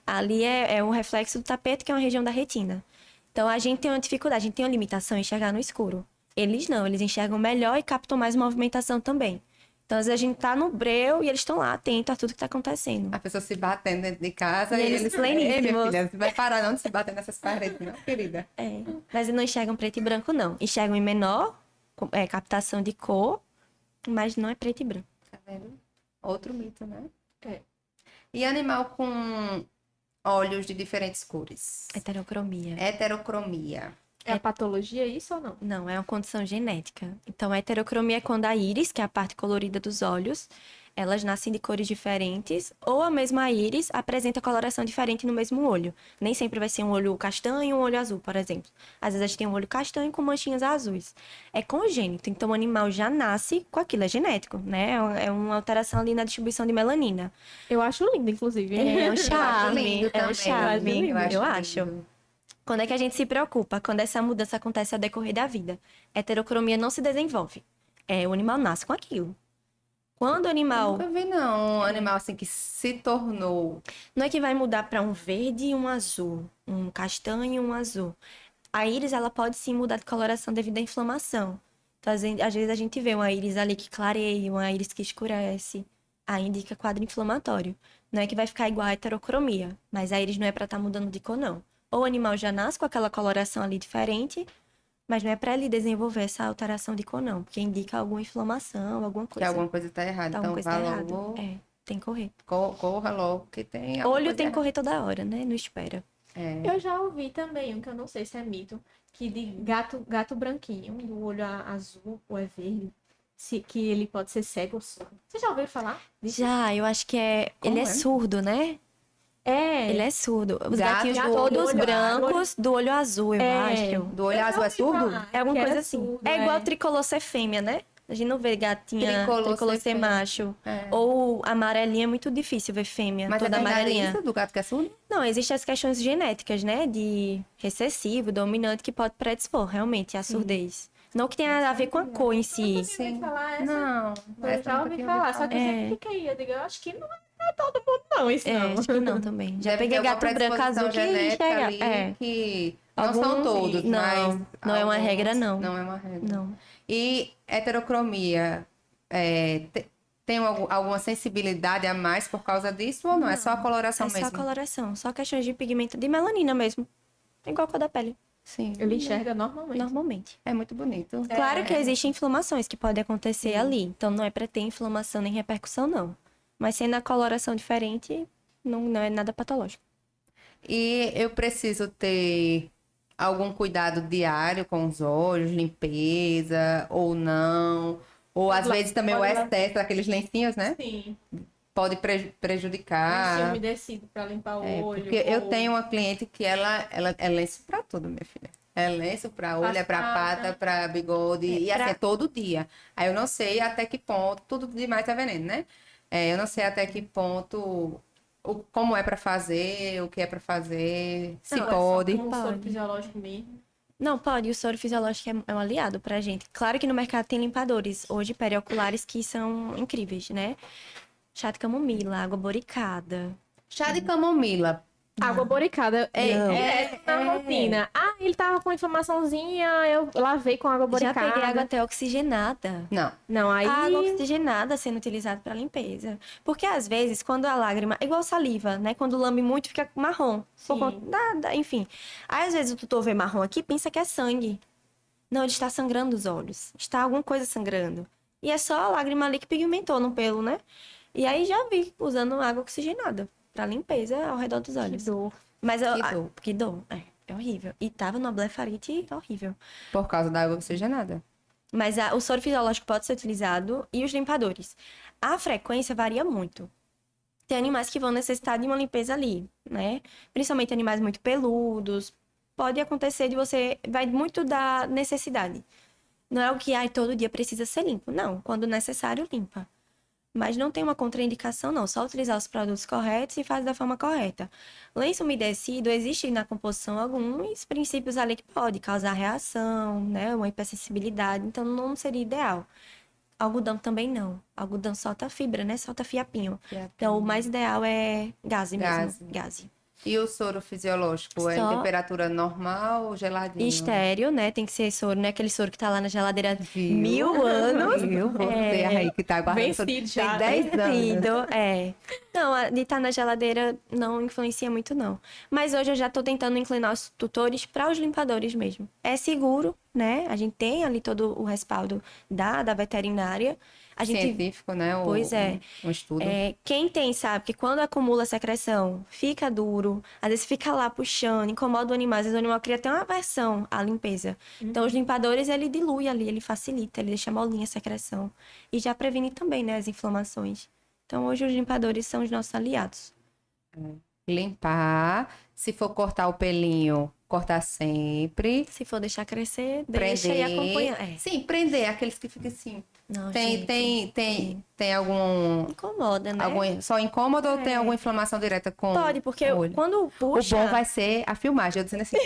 Ali é o reflexo do tapete, que é uma região da retina. Então, a gente tem uma dificuldade, a gente tem uma limitação em enxergar no escuro. Eles não, eles enxergam melhor e captam mais movimentação também. Então, às vezes a gente tá no breu e eles estão lá atentos a tudo que tá acontecendo. A pessoa se batendo dentro de casa E e eles eles... pleníssimos. Ei, minha filha, você vai parar não de se bater nessas paredes, não, querida? Mas não enxergam preto e branco, não. Enxergam em menor captação de cor, mas não é preto e branco. Tá vendo? Outro mito, né? É. E animal com olhos de diferentes cores? Heterocromia. Heterocromia. É a patologia isso ou não? Não, é uma condição genética. Então, a heterocromia é quando a íris, que é a parte colorida dos olhos, elas nascem de cores diferentes, ou a mesma íris apresenta coloração diferente no mesmo olho. Nem sempre vai ser um olho castanho e um olho azul, por exemplo. Às vezes a gente tem um olho castanho com manchinhas azuis. É congênito, então o animal já nasce com aquilo, é genético, né? É uma alteração ali na distribuição de melanina. Eu acho lindo, inclusive. É um Eu acho charme, lindo é um também. charme, eu acho. lindo. Quando é que a gente se preocupa? Quando essa mudança acontece ao decorrer da vida. Heterocromia não se desenvolve. O animal nasce com aquilo. Quando o Eu animal... nunca vi, não, um animal assim que se tornou. Não é que vai mudar para um verde e um azul, um castanho e um azul. A íris, ela pode sim mudar de coloração devido à inflamação. Então, às vezes a gente vê uma íris ali que clareia, uma íris que escurece. Aí indica quadro inflamatório. Não é que vai ficar igual a heterocromia, mas a íris não é para estar mudando de cor, não. Ou o animal já nasce com aquela coloração ali diferente, mas não é para ele desenvolver essa alteração de cor, não. Porque indica alguma inflamação, alguma Que coisa. alguma coisa tá errada. Tá, Então alguma coisa vá tá errada. logo, Tem que correr. corra logo, que tem alguma Olho coisa tem que errada. correr toda hora, né? Não espera. Eu já ouvi também, um que eu não sei se é mito, que de gato branquinho, do olho azul ou é verde, que ele pode ser cego ou surdo. Você já ouviu falar? Já, eu acho que Como ele é é? surdo, né? Ele é surdo. Os Gato gatinhos do todos olho- brancos, do olho azul, eu acho. Do olho Eu azul já é ouvi surdo? falar É alguma que era coisa assim. surdo, É igual tricolor ser fêmea, né? A gente não vê gatinha Tricolor tricolor ser ser fêmea. macho. É. Ou amarelinha é muito difícil ver fêmea, Mas é toda verdade amarelinha. isso do gato que é surdo? Não, existem as questões genéticas, né? De recessivo, dominante, que pode predispor realmente à surdez. Não que tenha a ver com a cor em si. Sim. Falar essa? Não. Eu essa já nunca ouvi tinha falar, só que eu É. sempre fiquei, eu digo, eu acho que não é todo mundo não, isso não. Acho que não também. Já Deve peguei ter alguma gato branco predisposição azul que genética enxerga. ali que não são Alguns- todos, não, mas não é uma regra, não. Não é uma regra. Não. E heterocromia, tem alguma sensibilidade a mais por causa disso ou não? É só a coloração É só mesmo? a coloração, só questões de pigmento, de melanina mesmo. Igual a cor da pele, Sim. Ele enxerga normalmente. normalmente. É muito bonito. Claro que existem inflamações que podem acontecer Sim. ali, então não é pra ter inflamação nem repercussão, não. Mas sendo a coloração diferente, não é nada patológico. E eu preciso ter algum cuidado diário com os olhos, limpeza ou não? Ou às vezes também o pode excesso daqueles lencinhos, né? Sim. Pode Lencinho prejudicar. umedecido pra limpar o É, olho. porque eu ou tenho uma cliente que ela é lenço pra tudo, minha filha. É lenço pra olho, é pra Passada. pata, pra bigode, e assim, é todo dia. Aí eu não sei até que ponto, tudo demais é veneno, né? Eu não sei até que ponto, como é pra fazer, o que é pra fazer, se Não, é só pode. como um soro Pode. fisiológico mesmo. Não, pode, o soro fisiológico é um aliado pra gente. Claro que no mercado tem limpadores, hoje perioculares que são incríveis, né? Chá de camomila, água boricada. Chá de camomila. Água boricada é na rotina. Ah, ele tava com inflamaçãozinha, eu lavei com água Já boricada. peguei água até oxigenada. Não. Não, aí... A água oxigenada sendo utilizada para limpeza. Porque às vezes, quando a lágrima, igual saliva, né? Quando lambe muito, fica marrom. Por Sim. conta enfim. Aí às vezes o tutor vê marrom aqui, pensa que é sangue. Não, ele está sangrando os olhos. Está alguma coisa sangrando. E é só a lágrima ali que pigmentou no pelo, né? E aí já vi usando água oxigenada para limpeza ao redor dos olhos. dor. Mas Que dor. que dor. É horrível. E tava numa blefarite horrível. Por causa da água oxigenada. Mas o soro fisiológico pode ser utilizado e os limpadores. A frequência varia muito. Tem animais que vão necessitar de uma limpeza ali, né? Principalmente animais muito peludos. Pode acontecer de você... Vai muito da necessidade. Não é o que, todo dia precisa ser limpo. Não, quando necessário, limpa. Mas não tem uma contraindicação, não. Só utilizar os produtos corretos e fazer da forma correta. Lenço umedecido, existe na composição alguns princípios ali que pode causar reação, né? Uma hipersensibilidade. Então, não seria ideal. Algodão também não. Algodão solta fibra, né? Solta fiapinho. Então, o mais ideal é gaze mesmo. Gaze. Gaze. E o soro fisiológico? É em Só- temperatura normal ou geladinho? E estéreo, né? Tem que ser soro, né? Aquele soro que tá lá na geladeira Viu? 1000 anos. Viu? Você É. aí que tá guardando. Vencido já. Tem 10 anos. Vencido, é. Não, de estar na geladeira não influencia muito, não. Mas hoje eu já tô tentando inclinar os tutores para os limpadores mesmo. É seguro, né? A gente tem ali todo o respaldo da veterinária. A gente Científico, né? Pois é. Um estudo. quem tem sabe que quando acumula secreção, fica duro, às vezes fica lá puxando, incomoda o animal, às vezes o animal cria até uma aversão à limpeza. Então, os limpadores, ele dilui ali, ele facilita, ele deixa molinha a secreção. E já previne também, né, as inflamações. Então, hoje os limpadores são os nossos aliados. Limpar. Se for cortar o pelinho, cortar sempre. Se for deixar crescer, deixa e Prender. acompanha. Sim, prender. Aqueles que ficam assim. Não, Tem, gente, tem algum... incomoda, né? Só incômodo ou tem alguma inflamação direta com Pode, porque o olho? quando puxa... O bom vai ser a filmagem, eu dizendo assim.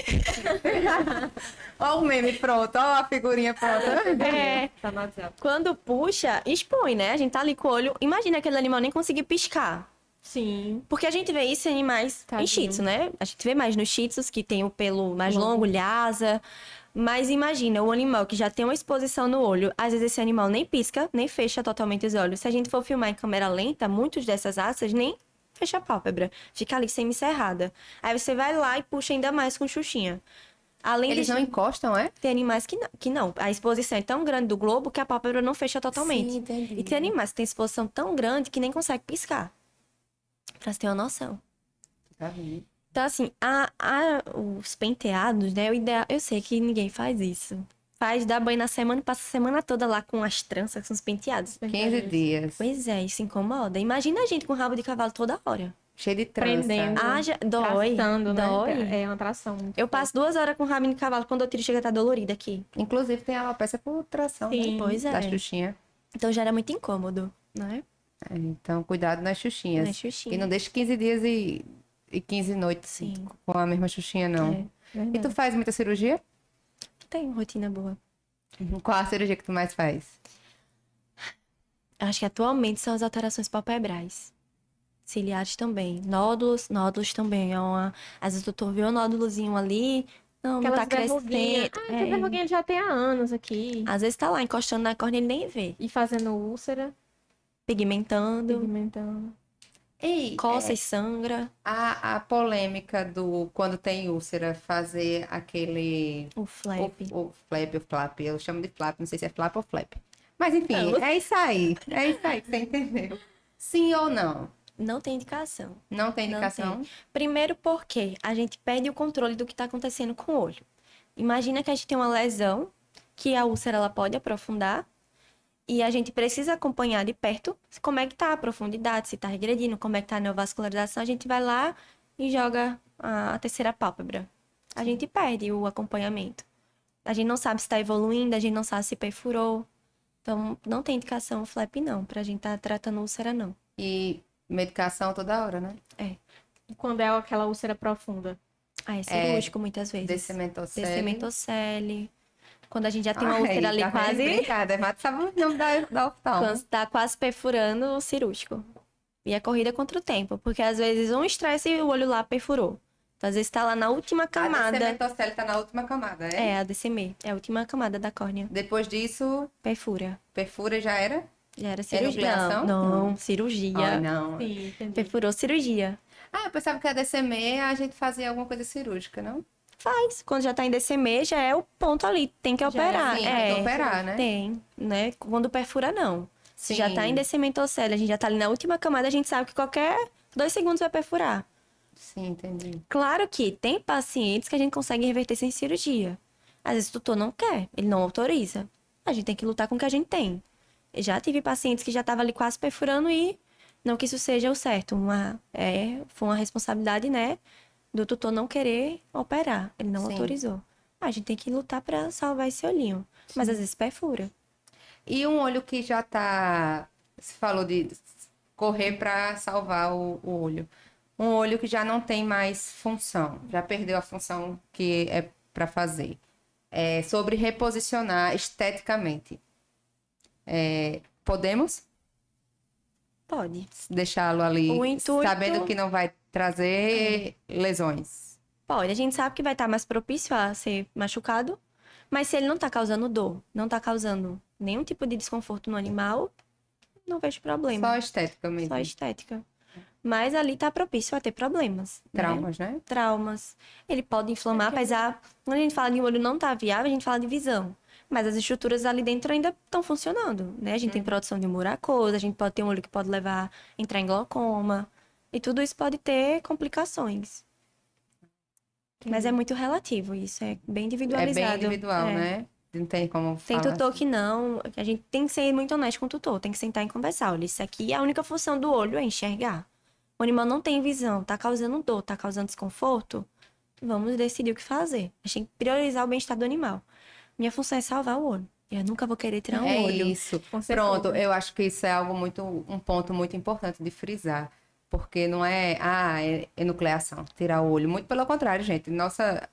Ó o meme pronto, ó a figurinha pronta. É, Tá no WhatsApp. quando puxa, expõe, né? A gente tá ali com o olho... Imagina aquele animal nem conseguir piscar. Sim. Porque a gente vê isso em animais em Tadinho. shih tzu, né? A gente vê mais nos shih tzus, que tem o pelo mais longo, lhasa. Mas imagina, o animal que já tem uma exposição no olho, às vezes esse animal nem pisca, nem fecha totalmente os olhos. Se a gente for filmar em câmera lenta, muitos dessas asas nem fecha a pálpebra. Fica ali semicerrada. Aí você vai lá e puxa ainda mais com xuxinha. Além Eles de não encostam, é? tem animais que não. A exposição é tão grande do globo que a pálpebra não fecha totalmente. Sim, entendi. E tem animais que têm exposição tão grande que nem consegue piscar. Pra você ter uma noção. Tá vendo? Então, assim, os penteados, né? O ideal, eu sei que ninguém faz isso. Faz, dá banho na semana e passa a semana toda lá com as tranças, com os penteados. 15 dias. Pois é, isso incomoda. Imagina a gente com rabo de cavalo toda hora. Cheio de trança. Prendendo. Dói, Traçando, né? dói. É uma tração. muito Eu passo 2 horas com rabo de cavalo, quando eu tiro chega a estar dolorida aqui. Inclusive tem a peça por tração, Sim, né? pois é. Da xuxinha. Então já era muito incômodo, né? Então, cuidado nas xuxinhas. Nas xuxinhas. E não deixe 15 dias e 15 noites Sim. com a mesma xuxinha, não. É, E verdade. tu faz muita cirurgia? Tem rotina boa. Qual a cirurgia que tu mais faz? Acho que atualmente são as alterações palpebrais. Ciliares também. Nódulos também. Às vezes o doutor vê um nódulozinho ali, não Aquelas tá crescendo. verruguinhas. Ah, essa verruguinha ele já tem há anos aqui. Às vezes tá lá encostando na córnea e ele nem vê. E fazendo úlcera. pigmentando, Pigmentando. E coça e sangra. a polêmica do quando tem úlcera, fazer aquele. O flap. O flap, eu chamo de flap, não sei se é flap ou flap. Mas enfim, Não. é isso aí que você entendeu. Sim ou não? Não tem indicação. Não tem Não indicação? Primeiro porque a gente perde o controle do que está acontecendo com o olho. Imagina que a gente tem uma lesão, que a úlcera ela pode aprofundar, e a gente precisa acompanhar de perto como é que tá a profundidade, se está regredindo, como é que tá a neovascularização. A gente vai lá e joga a terceira pálpebra. A gente perde o acompanhamento. A gente não sabe se está evoluindo, a gente não sabe se perfurou. Então, não tem indicação flap não, pra gente estar tratando úlcera não. E medicação toda hora, né? E quando é aquela úlcera profunda? Ah, é cirúrgico muitas vezes. Descementocele. Descementocele. Quando a gente já tem uma Ai, úlcera ali tá vendo? quase... Obrigada, mas sabe o nome da oftalmo. Quando tá quase perfurando o cirúrgico. E a corrida contra o tempo, porque às vezes um estresse e o olho lá perfurou. Então, às vezes tá lá na última A camada. descementocele tá na última camada, é? É, a DCM. É a última camada da córnea. Depois disso, Perfura. perfura já era? Já era cirurgia. Enucleação? Não, Não. cirurgia. Ai, não. Sim, entendi. Perfurou cirurgia. Ah, eu pensava que a DCM a gente fazia alguma coisa cirúrgica, não? Faz. Quando já tá em DCM, já é o ponto ali. Tem que Já operar. Sim, tem que operar, né? Tem, né? Quando perfura, não. Se já tá Sim. em descementocele, a gente já tá ali na última camada, a gente sabe que qualquer 2 segundos vai perfurar. Sim, entendi. Claro que tem pacientes que a gente consegue reverter sem cirurgia. Às vezes o tutor não quer, ele não autoriza. A gente tem que lutar com o que a gente tem. Eu já tive pacientes que já estavam ali quase perfurando e não que isso seja o certo. Foi uma responsabilidade, né, do tutor não querer operar. Ele não Sim. autorizou. A gente tem que lutar para salvar esse olhinho. Mas às vezes perfura. E um olho que já tá. Você falou de correr para salvar o olho. Um olho que já não tem mais função, já perdeu a função que é para fazer. É sobre reposicionar esteticamente. Podemos Pode. deixá-lo ali, O intuito- sabendo que não vai trazer lesões. Pode. A gente sabe que vai estar mais propício a ser machucado. Mas se ele não tá causando dor, não tá causando nenhum tipo de desconforto no animal, não vejo problema. Só estética mesmo. Só estética. Mas ali tá propício a ter problemas. Né? Traumas, né? Traumas. Ele pode inflamar, apesar. Quando a gente fala de um olho não tá viável, a gente fala de visão. Mas as estruturas ali dentro ainda estão funcionando, né? A gente tem produção de muracosa, a gente pode ter um olho que pode entrar em glaucoma. E tudo isso pode ter complicações. Mas é muito relativo isso, é bem É individualizado. bem individual, É. né? Não tem como Tem falar tutor assim. que não. A gente tem que ser muito honesto com o tutor. Tem que sentar e conversar. Olha, isso aqui, a única função do olho é enxergar. O animal não tem visão, tá causando dor, tá causando desconforto. Vamos decidir o que fazer. A gente tem que priorizar o bem-estar do animal. Minha função é salvar o olho. Eu nunca vou querer tirar um É olho. isso. Com certeza. Pronto, eu acho que isso é algo um ponto muito importante de frisar. Porque não é enucleação, tirar o olho. Muito pelo contrário, gente.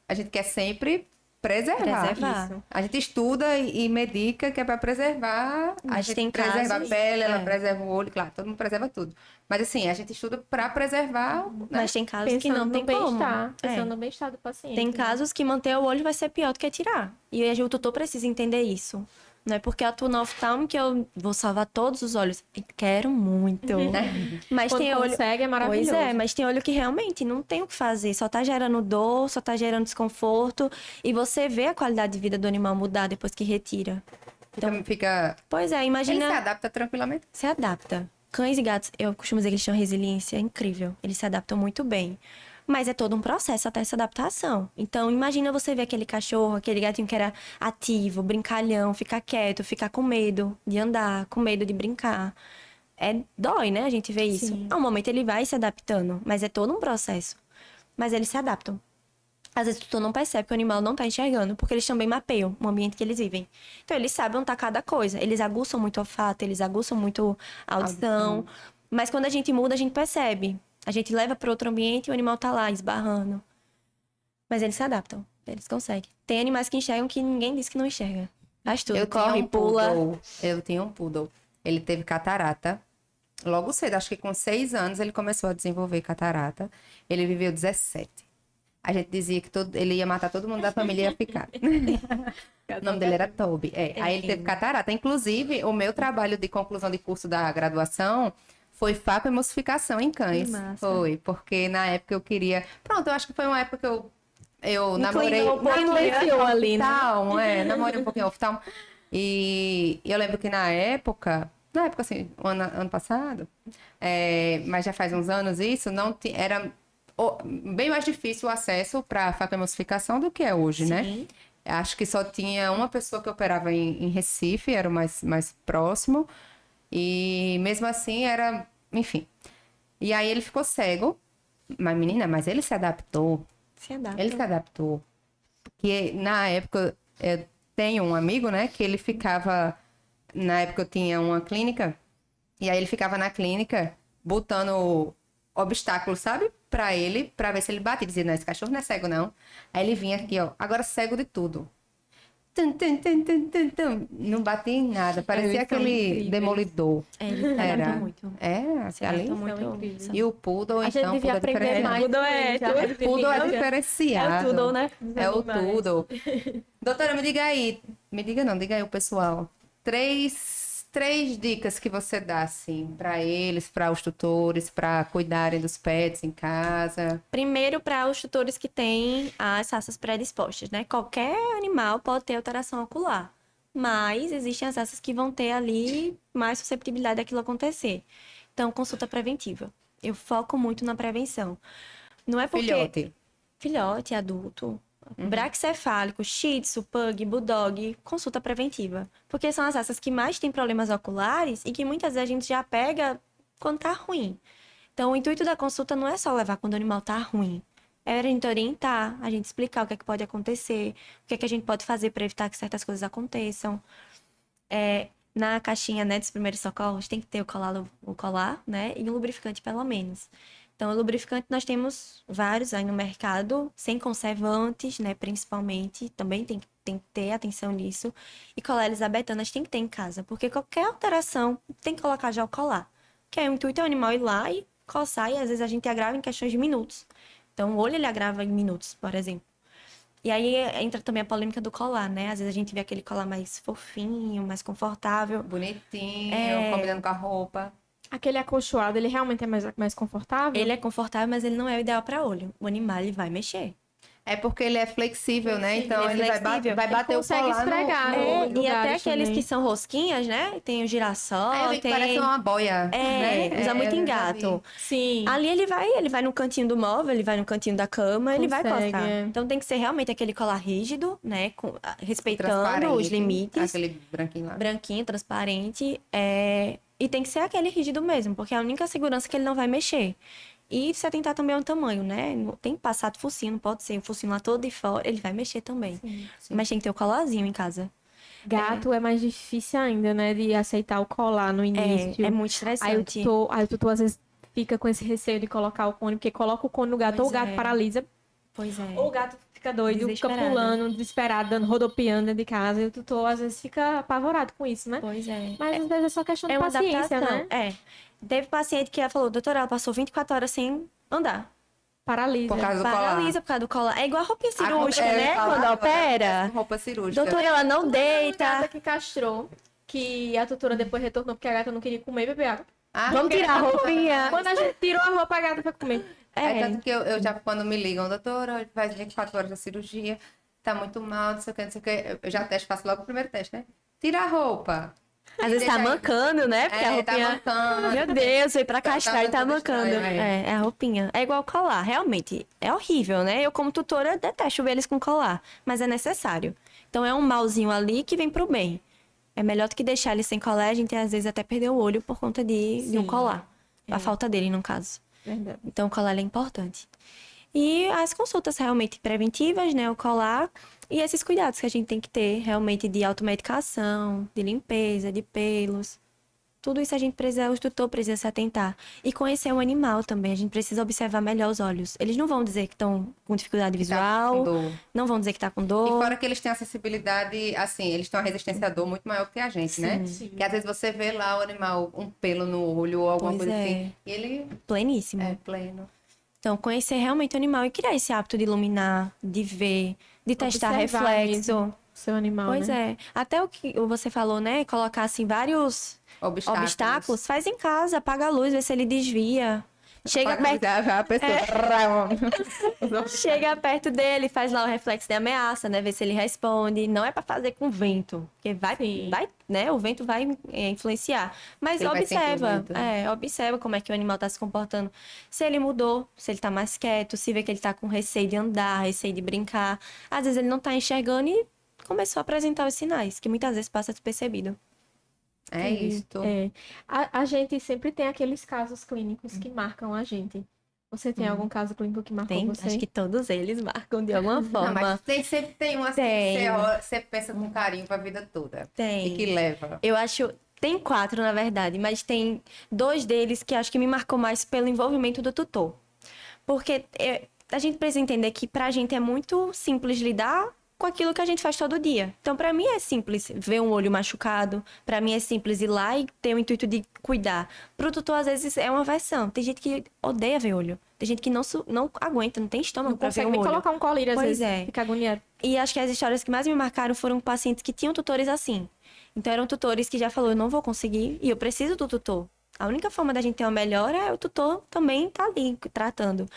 A gente quer sempre preservar. Preservar. Isso. A gente estuda e medica que é para preservar. A Mas gente tem preserva casos- a pele, ela é. preserva o olho, claro, todo mundo preserva tudo. Mas assim, a gente estuda para preservar, né? Mas tem casos que Pensando não no tem como. bem-estar. É. Pensando no bem-estar do paciente. Tem né? casos que manter o olho vai ser pior do que tirar. E o tutor precisa entender isso. Não é porque eu atuo no oftalmo que eu vou salvar todos os olhos. E quero muito. Mas Quando tem olho. consegue, é maravilhoso. Pois é, mas tem olho que realmente não tem o que fazer. Só tá gerando dor, só tá gerando desconforto. E você vê a qualidade de vida do animal mudar depois que retira. Então fica. Pois é, Ele imagina. se adapta tranquilamente. Se adapta. Cães e gatos, eu costumo dizer que eles têm uma resiliência incrível. Eles se adaptam muito bem. Mas é todo um processo até essa adaptação. Então, imagina você ver aquele cachorro, aquele gatinho que era ativo, brincalhão, ficar quieto, ficar com medo de andar, com medo de brincar. Dói, né? A gente vê isso. Sim. Ao momento ele vai se adaptando, mas é todo um processo. Mas eles se adaptam. Às vezes tu não percebe que o animal não tá enxergando, porque eles também mapeiam o ambiente que eles vivem. Então eles sabem onde tá cada coisa. Eles aguçam muito o olfato, eles aguçam muito a audição. Mas quando a gente muda, a gente percebe. A gente leva para outro ambiente e o animal tá lá, esbarrando. Mas eles se adaptam. Eles conseguem. Tem animais que enxergam que ninguém diz que não enxerga. Faz tudo. Eu tinha Corre, um pula. poodle. Eu tinha um poodle. Ele teve catarata. Logo cedo, acho que com 6 anos ele começou a desenvolver catarata. Ele viveu 17. a gente dizia que ele ia matar todo mundo da família e ia ficar. O nome dele era Toby. Aí ele teve catarata. Inclusive, o meu trabalho de conclusão de curso da graduação foi facoemulsificação em cães. Que massa. Foi, porque na época eu queria... Pronto, eu acho que foi uma época que eu namorei... Influenciou ali, né? Namorei um pouquinho oftalmo. E eu lembro que na época assim, ano passado, mas já faz uns anos isso, era bem mais difícil o acesso para facoemulsificação do que é hoje, né? Sim. Acho que só tinha uma pessoa que operava em Recife, era o mais próximo. E mesmo assim era, enfim. E aí ele ficou cego. Mas, menina, ele se adaptou. Ele se adaptou. Porque na época, eu tenho um amigo, né, que ele ficava... Na época eu tinha uma clínica. E aí ele ficava na clínica botando obstáculos, sabe? Pra ele, pra ver se ele batia. Dizia, não, esse cachorro não é cego, não. Aí ele vinha aqui, ó. Agora cego de tudo. Não batia em nada. Parecia aquele demolidor. Ele Era. muito. É, ali. Muito. E o poodle, A gente então, devia poodle aprender mais. Poodle é É diferenciado. o tudo, né? É o tudo. Doutora, me diga aí. Me diga não, diga aí o pessoal. Três dicas que você dá, assim, para eles, para os tutores, para cuidarem dos pets em casa. Primeiro, para os tutores que têm as raças predispostas, né? Qualquer animal pode ter alteração ocular, mas existem as raças que vão ter ali mais susceptibilidade daquilo acontecer. Então, consulta preventiva. Eu foco muito na prevenção. Não é porque... Filhote, adulto. Braquicefálico, Shih Tzu, Pug, Bulldog, consulta preventiva. Porque são as raças que mais têm problemas oculares e que muitas vezes a gente já pega quando tá ruim. Então, o intuito da consulta não é só levar quando o animal tá ruim. É a gente orientar, a gente explicar o que é que pode acontecer, o que é que a gente pode fazer para evitar que certas coisas aconteçam. Na caixinha, né, dos primeiros socorros, tem que ter o colar, né, e um lubrificante pelo menos. Então, o lubrificante nós temos vários aí no mercado, sem conservantes, né, principalmente. Também tem que ter atenção nisso. E colar elisabetanas tem que ter em casa, porque qualquer alteração tem que colocar já o colar. Que é o intuito é o animal ir lá e coçar, e às vezes a gente agrava em questões de minutos. Então, o olho ele agrava em minutos, por exemplo. E aí entra também a polêmica do colar, né? Às vezes a gente vê aquele colar mais fofinho, mais confortável. Bonitinho, combinando com a roupa. Aquele acolchoado, ele realmente é mais confortável? Ele é confortável, mas ele não é o ideal para olho. O animal, ele vai mexer. É porque ele é flexível, né? Então ele vai bater o consegue colar esfregar, no... E até aqueles também. que são rosquinhas, né? Tem o girassol, eu vi que tem... parece uma boia, né? usa muito eu em já gato. vi. Sim. Ali ele vai no cantinho do móvel, ele vai no cantinho da cama, ele vai Consegue, coçar. é. Então tem que ser realmente aquele colar rígido, né? Respeitando Transparente, os limites. Aquele branquinho lá. Branquinho, transparente. E tem que ser aquele rígido mesmo, porque é a única segurança que ele não vai mexer. E se atentar também ao tamanho, né? Tem que passar do focinho, não pode ser o focinho lá todo de fora, ele vai mexer também. Sim. Mas tem que ter o colarzinho em casa. Gato é mais difícil ainda, né? De aceitar o colar no início. É muito estressante. Aí o tutor às vezes fica com esse receio de colocar o cone, porque coloca o cone no gato, Pois ou o gato é. paralisa, Pois é. ou o gato fica doido, fica Desesperado. pulando, desesperado, dando rodopiando dentro de casa, e o tutor às vezes fica apavorado com isso, né? Pois é. Mas às vezes é só questão de É uma paciência, adaptação. né? Teve paciente que ela falou, doutora, ela passou 24 horas sem andar. Paralisa. Por causa do Paralisa por causa do colar. É igual a roupinha A cirúrgica, roupa- né? eu ia falar Quando agora, opera. roupa cirúrgica. Doutora, ela não Uma deita. gata que castrou, que a tutora depois retornou porque a gata não queria comer e beber água. Vamos tirar a roupinha. Quando a gente tirou a roupa, a gata foi comer. É tanto que eu já, quando me ligam, doutora, faz 24 horas da cirurgia, tá muito mal, não sei o que, não sei o que. Eu já faço logo o primeiro teste, né? Tira a roupa. Às vezes tá Deixa aí. mancando, né? Porque a Tá roupinha... mancando. Meu Deus, veio pra Tá castrar e tá tudo mancando. estranho, É a roupinha. É igual colar, realmente. É horrível, né? Eu, como tutora, detesto ver eles com colar. Mas é necessário. Então, é um malzinho ali que vem pro bem. É melhor do que deixar ele sem colar. A gente, às vezes, até perder o olho por conta de um Sim. colar. A falta dele, no caso. Verdade. Então, o colar ele é importante. E as consultas realmente preventivas, né? O colar. E esses cuidados que a gente tem que ter, realmente, de automedicação, de limpeza, de pelos. Tudo isso a gente precisa, o tutor precisa se atentar. E conhecer o animal também. A gente precisa observar melhor os olhos. Eles não vão dizer que estão com dificuldade visual, com dor. não vão dizer que tá com E dor. fora que eles têm acessibilidade, assim, eles têm uma resistência à dor muito maior que a gente, né? Sim. Que às vezes você vê lá o animal, um pelo no olho ou alguma Pois coisa é. assim, e ele Pleníssimo. é pleno. Então, conhecer realmente o animal e criar esse hábito de iluminar, de ver, de testar Observar reflexo. mesmo o seu animal, Pois né? é. Até o que você falou, né? Colocar, assim, vários obstáculos. Faz em casa, apaga a luz, vê se ele desvia. Chega perto, A pessoa... chega perto dele, faz lá o reflexo de ameaça, né? Vê se ele responde. Não é pra fazer com vento, porque Sim. vai, né? O vento vai influenciar. Mas Ele vai sentir o observa, vento, né? observa como é que o animal tá se comportando. Se ele mudou, se ele tá mais quieto, se vê que ele tá com receio de andar, receio de brincar. Às vezes ele não tá enxergando e começou a apresentar os sinais, que muitas vezes passa despercebido. É isto. É. A gente sempre tem aqueles casos clínicos que marcam a gente. Você tem algum caso clínico que marcou Tem, você? acho que todos eles marcam de alguma Não, forma. mas sempre tem um assim Tem. que você pensa com carinho pra vida toda. Tem. E que leva. Eu acho. Tem 4, na verdade, mas tem 2 deles que acho que me marcou mais pelo envolvimento do tutor. Porque a gente precisa entender que pra gente é muito simples lidar com aquilo que a gente faz todo dia. Então, pra mim é simples ver um olho machucado, pra mim é simples ir lá e ter o intuito de cuidar. Pro tutor, às vezes, é uma aversão. Tem gente que odeia ver olho. Tem gente que não aguenta, não tem estômago Não pra ver consegue um nem olho. colocar um colírio, às Pois vezes. é. Fica agoniado. E acho que as histórias que mais me marcaram foram pacientes que tinham tutores assim. Então eram tutores que já falou, eu não vou conseguir e eu preciso do tutor. A única forma da gente ter uma melhora é o tutor também tá ali tratando.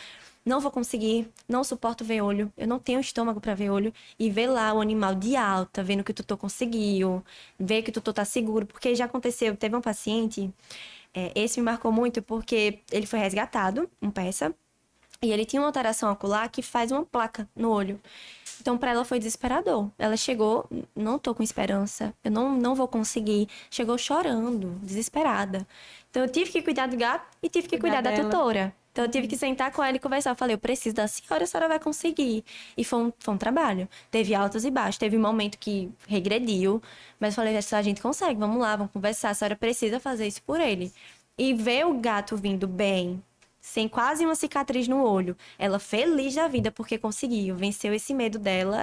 Não vou conseguir, não suporto ver olho, eu não tenho estômago para ver olho. E ver lá o animal de alta, vendo que o tutor conseguiu, ver que o tutor tá seguro. Porque já aconteceu, teve um paciente, esse me marcou muito porque ele foi resgatado, um peça, e ele tinha uma alteração ocular que faz uma placa no olho. Então, para ela foi desesperador. Ela chegou, não tô com esperança, eu não vou conseguir. Chegou chorando, desesperada. Então, eu tive que cuidar do gato e tive que cuidar da dela. tutora. Então, eu tive que sentar com ela e conversar. Eu falei, eu preciso da senhora, a senhora vai conseguir. E foi um trabalho. Teve altos e baixos. Teve um momento que regrediu. Mas eu falei, a gente consegue, vamos lá, vamos conversar. A senhora precisa fazer isso por ele. E ver o gato vindo bem, sem quase uma cicatriz no olho. Ela feliz da vida porque conseguiu. Venceu esse medo dela.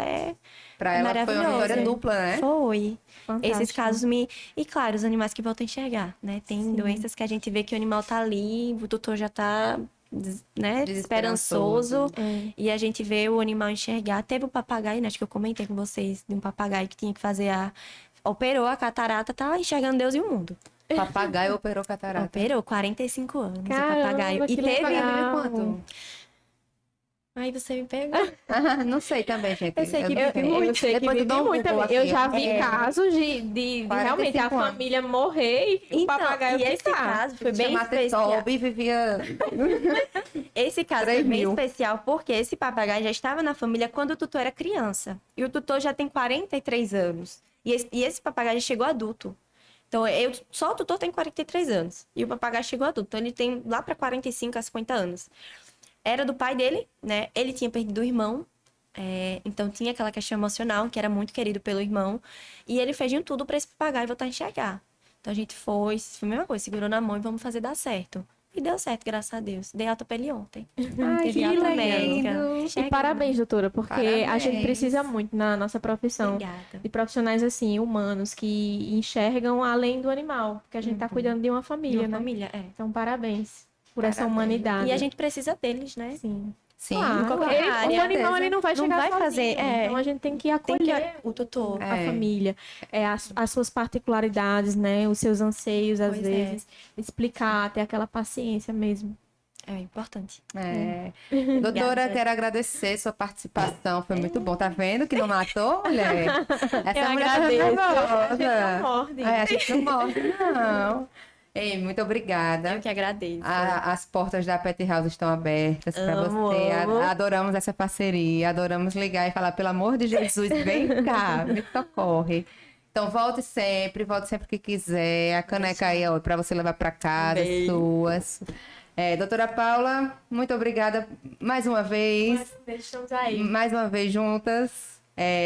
Pra ela foi uma maravilhoso. vitória dupla, né? Foi. Fantástico. Esses casos me... E claro, os animais que voltam a enxergar, né? Tem doenças que a gente vê que o animal tá ali, o tutor já tá, né? Desesperançoso. Esperançoso. E a gente vê o animal enxergar. Teve um papagaio, né? Acho que eu comentei com vocês, de um papagaio que tinha que fazer operou a catarata, tá enxergando Deus e o mundo. Papagaio operou catarata. Operou 45 anos Caramba, o papagaio. que E teve... legal. Quanto? Aí você me pegou. Não sei também, gente. Eu sei que não vive sei. Eu sei que Depois eu vive dou um muito Google também. Eu aqui. já vi casos de realmente a 45 anos. família morrer e o Então, papagaio e esse ficar. caso foi bem Chamasse especial. Toby e vivia... Esse caso 3 foi bem mil. especial porque esse papagaio já estava na família quando o tutor era criança. E o tutor já tem 43 anos. E esse papagaio já chegou adulto. Então, só o tutor tem 43 anos. E o papagaio chegou adulto. Então, ele tem lá para 45 a 50 anos. Era do pai dele, né? Ele tinha perdido o irmão. Então, tinha aquela questão emocional, que era muito querido pelo irmão. E ele fez de tudo para esse papagaio voltar a enxergar. Então, a gente foi a mesma coisa, segurou na mão e vamos fazer dar certo. E deu certo, graças a Deus. Dei alta pra ele ontem. Ai, Teve que alta lindo. médica. E Enxergando. parabéns, doutora, porque a Parabéns. gente precisa muito na nossa profissão Obrigada. de profissionais assim, humanos, que enxergam além do animal, porque a gente tá cuidando de uma De família, uma né? família, Então, parabéns por essa Parabéns. humanidade. E a gente precisa deles, né? Sim. Sim, Claro, qualquer o área. animal ele não vai Não chegar vai sozinho, fazer, então a gente tem que Tem acolher que o tutor. a É. família, as suas particularidades, né, os seus anseios às Pois vezes, explicar, ter aquela paciência mesmo. É importante. Doutora, Obrigada. quero agradecer sua participação, foi muito bom. Tá vendo que não matou, mulher? Essa Eu mulher tá agradeço. nervosa. A gente não morde. A gente não morde, não. Ei, muito obrigada. Eu que agradeço. As portas da Pet House estão abertas para Amo, você. amo. Adoramos essa parceria, adoramos ligar e falar, pelo amor de Jesus, vem cá, me socorre. Então, volte sempre que quiser. A caneca aí, ó, para você levar para casa, Amei. suas. Doutora Paula, muito obrigada mais uma vez. Estamos aí. Mais uma vez juntas,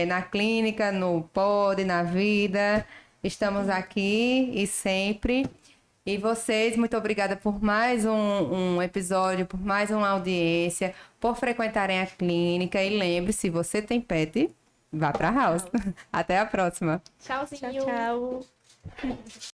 na clínica, no pod, na vida. Estamos aqui e sempre. E vocês, muito obrigada por mais um episódio, por mais uma audiência, por frequentarem a clínica. E lembre-se, se você tem pet, vá para a house. Até a próxima. Tchauzinho. Tchau, tchau.